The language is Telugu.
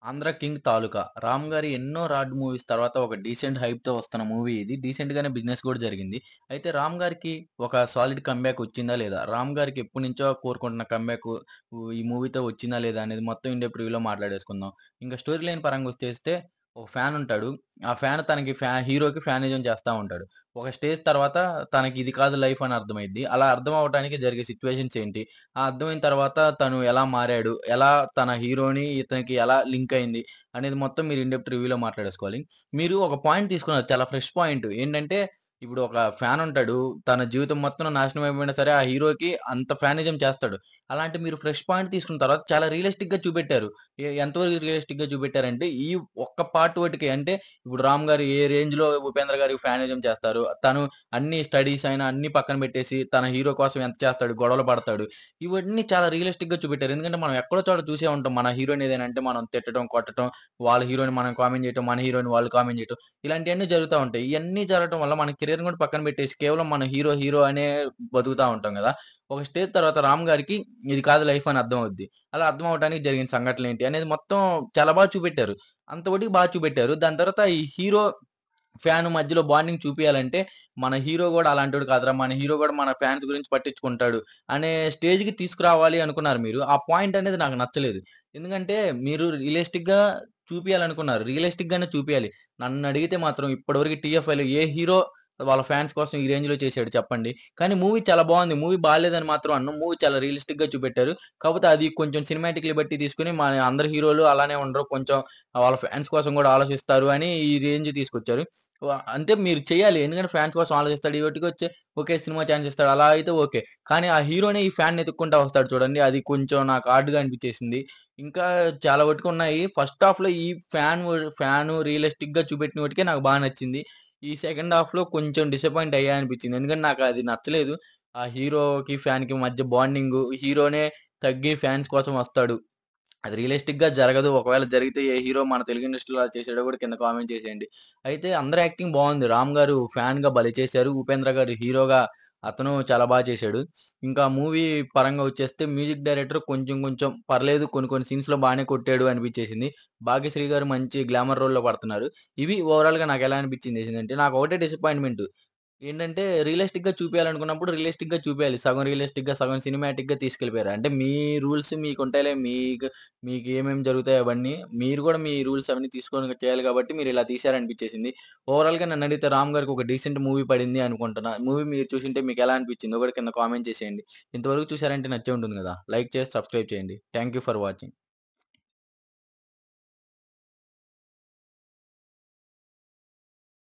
'ఆంధ్ర కింగ్ తాలూకా'. 'రామ్' గారి ఎన్నో రాడ్ మూవీస్ తర్వాత ఒక డీసెంట్ హైప్‌తో వస్తున్న మూవీ ఇది. డీసెంట్‌గానే బిజినెస్ కూడా జరిగింది. అయితే 'రామ్' గారికి ఒక సాలిడ్ కమ్‌బ్యాక్ వచ్చిందా లేదా? 'రామ్' గారికి ఎప్పటినుంచో కోరుకుంటున్న కమ్‌బ్యాక్ ఈ మూవీతో వచ్చిందా లేదా? అనేది మొత్తం ఇన్ డెప్త్ రివ్యూలో మాట్లాడేసుకుందాం. ఇంకా స్టోరీ లైన్ పరంగా వచ్చేస్తే ఒక ఫ్యాన్ ఉంటాడు. ఆ ఫ్యాన్ తనకి హీరోకి ఫ్యానిజం చేస్తా ఉంటాడు. ఒక స్టేజ్ తర్వాత తనకి ఇది కాదు లైఫ్ అని అర్థమైద్ది. అలా అర్థం అవ్వడానికి జరిగే సిట్యుయేషన్స్ ఏంటి? ఆ అర్థమైన తర్వాత తను ఎలా మారాడు? ఎలా తన హీరోని ఇతనికి ఎలా లింక్ అయింది? అనేది మొత్తం మీరు ఇన్ డెప్త్ రివ్యూలో మాట్లాడేసుకోవాలి. మీరు ఒక పాయింట్ తీసుకున్నారు చాలా ఫ్రెష్ పాయింట్. ఏంటంటే ఇప్పుడు ఒక ఫ్యాన్ ఉంటాడు. తన జీవితం మొత్తం నాశనం అయిపోయినా సరే ఆ హీరోకి అంత ఫ్యానిజం చేస్తాడు. అలాంటి మీరు ఫ్రెష్ పాయింట్ తీసుకున్న తర్వాత చాలా రియలిస్టిక్‌గా చూపెట్టారు. ఎంతవరకు రియలిస్టిక్‌గా చూపెట్టారంటే ఈ ఒక్క పార్ట్ వటికే అంటే ఇప్పుడు 'రామ్' గారు ఏ రేంజ్‌లో 'ఉపేంద్ర' గారికి ఫ్యానిజం చేస్తారు. తను అన్ని స్టడీస్ అయినా అన్నీ పక్కన పెట్టేసి తన హీరో కోసం ఎంత చేస్తాడు, గొడవలు పడతాడు. ఇవన్నీ చాలా రియలిస్టిక్‌గా చూపెట్టారు. ఎందుకంటే మనం ఎక్కడో చోట చూసే ఉంటాం. మన హీరోని ఏదైనా అంటే మనం తిట్టడం, కొట్టడం, వాళ్ళ హీరోని మనం కామెంట్ చేయటం, మన హీరోని వాళ్ళు కామెంట్ చేయటం. ఇలాంటియన్నీ జరుగుతా ఉంటాయి. ఇయన్నీ జరగటం వల్ల మన కెరియర్‌ని కూడా పక్కన పెట్టేసి కేవలం మన హీరో, హీరో అనే బతుకుతా ఉంటాం గదా! ఒక స్టేజ్ తర్వాత 'రామ్' గారికి ఇది కాదు లైఫ్ అని అర్థమవుద్ది. అలా అర్థం అవ్వడానికి జరిగిన సంఘటనలేంటి అనేది మొత్తం చాలా చూపెట్టారు. అంతవటికి చూపెట్టారు. దాని తర్వాత ఈ హీరో ఫ్యాన్ మధ్యలో బాండింగ్ చూపియాలంటే, మన హీరో గూడా అలాంటోడు కాదురా! మన హీరో గూడా మన ఫ్యాన్స్ గురించి పట్టించుకుంటాడు. అనే స్టేజ్‌కి తీసుకురావాలి అనుకున్నారు మీరు. ఆ పాయింట్ అనేది నాకు నచ్చలేదు. ఎందుకంటే మీరు రియలిస్టిక్‌గా చూపియాలనుకున్నారు. రియలిస్టిక్‌గానే చూపియాలి. నన్నడిగితే మాత్రం ఇప్పటివరకు టీఎఫ్ఐలో ఏ హీరో వాళ్ళ ఫ్యాన్స్ కోసం ఈ రేంజ్‌లో చేసాడు చెప్పండి? కానీ మూవీ చాలా బావుంది. మూవీ బాలేదని మాత్రం అనను. మూవీ చాలా రియలిస్టిక్‌గా చూపెట్టారు. కాపోతే అది కొంచెం సినిమాటిక్‌లు బట్టి తీసుకొని మన అందరు హీరోలు అలానే ఉండరు. కొంచెం వాళ్ళ ఫ్యాన్స్ కోసం గూడా ఆలోచిస్తారు అని ఈ రేంజ్ తీసుకొచ్చారు. అంటే మీరు చేయాలి. ఎందుకంటే ఫ్యాన్స్ కోసం ఆలోచిస్తాడు. ఈవటికొచ్చే ఓకే. సినిమా ఛాన్స్ ఇస్తాడు. అలా అయితే ఓకే. కానీ ఆ హీరోనే ఈ ఫ్యాన్‌ని ఎతుక్కుంటా వస్తాడు చూడండి. అది కొంచెం నాకు హార్డ్‌గా అనిపించేసింది. ఇంకా చాలా వరకున్నాయి. ఫస్ట్ హాఫ్‌లో ఈ ఫ్యాను రియలిస్టిక్‌గా చూపెట్టిన నాకు నచ్చింది. ఈ సెకండ్ హాఫ్‌లో కొంచెం డిసప్పాయింట్ అయ్యా అనిపించింది. ఎందుకంటే నాకు అది నచ్చలేదు. ఆ హీరోకి, ఫ్యాన్‌కి మధ్య బాండింగు హీరోనే తగ్గి ఫ్యాన్స్ కోసం వస్తాడు. అది రియలిస్టిక్‌గా జరగదు. ఒకవేళ జరిగితే ఏ హీరో మన తెలుగు ఇండస్ట్రీలో అలా చేసాడో కూడా కింద కామెంట్ చేసేయండి. అయితే అందరి యాక్టింగ్ బావుంది. 'రామ్' గారు ఫ్యాన్‌గా భలే చేశారు. 'ఉపేంద్ర' గారు హీరోగా అతను చాలా చేశాడు. ఇంకా మూవీ పరంగా వచ్చేస్తే మ్యూజిక్ డైరెక్టర్ కొంచెం కొంచెం పర్లేదు. కొన్ని కొన్ని సీన్స్‌లో బానే కొట్టాడు అనిపించేసింది. 'భాగ్యశ్రీ' గారు మంచి గ్లామర్ రోల్‌లో పడుతున్నారు. ఇవి ఓవరాల్‌గా నాకెలా అనిపించిందేసిందంటే నాకు ఒకటే డిసప్పాయింట్‌మెంట్. ఏంటంటే రియలిస్టిక్‌గా చూపియాలనుకున్నప్పుడు రియలిస్టిక్‌గా చూపియాలి. సగం రియలిస్టిక్‌గా, సగం సినిమాటిక్‌గా తీసుకెళ్ళిపోయారు. అంటే మీ రూల్స్ మీకుంటాయిలే. మీకేమేమి జరుగుతాయి అవన్నీ. మీరు గూడా మీ రూల్స్ అవన్నీ తీసుకొని చేయాలి కాబట్టి మీరిలా తీశారనిపించేసింది. ఓవరాల్‌గా నన్నడిగితే 'రామ్' గారికి ఒక డీసెంట్ మూవీ పడింది అనుకుంటున్నా. మూవీ మీరు చూసుంటే మీకెలా అనిపించిందో గూడా కింద కామెంట్ చేసేయండి. ఇంతవరకు చూసారంటే నచ్చే ఉంటుంది గదా! లైక్ చేసి సబ్స్క్రైబ్ చేయండి. Thank you for watching.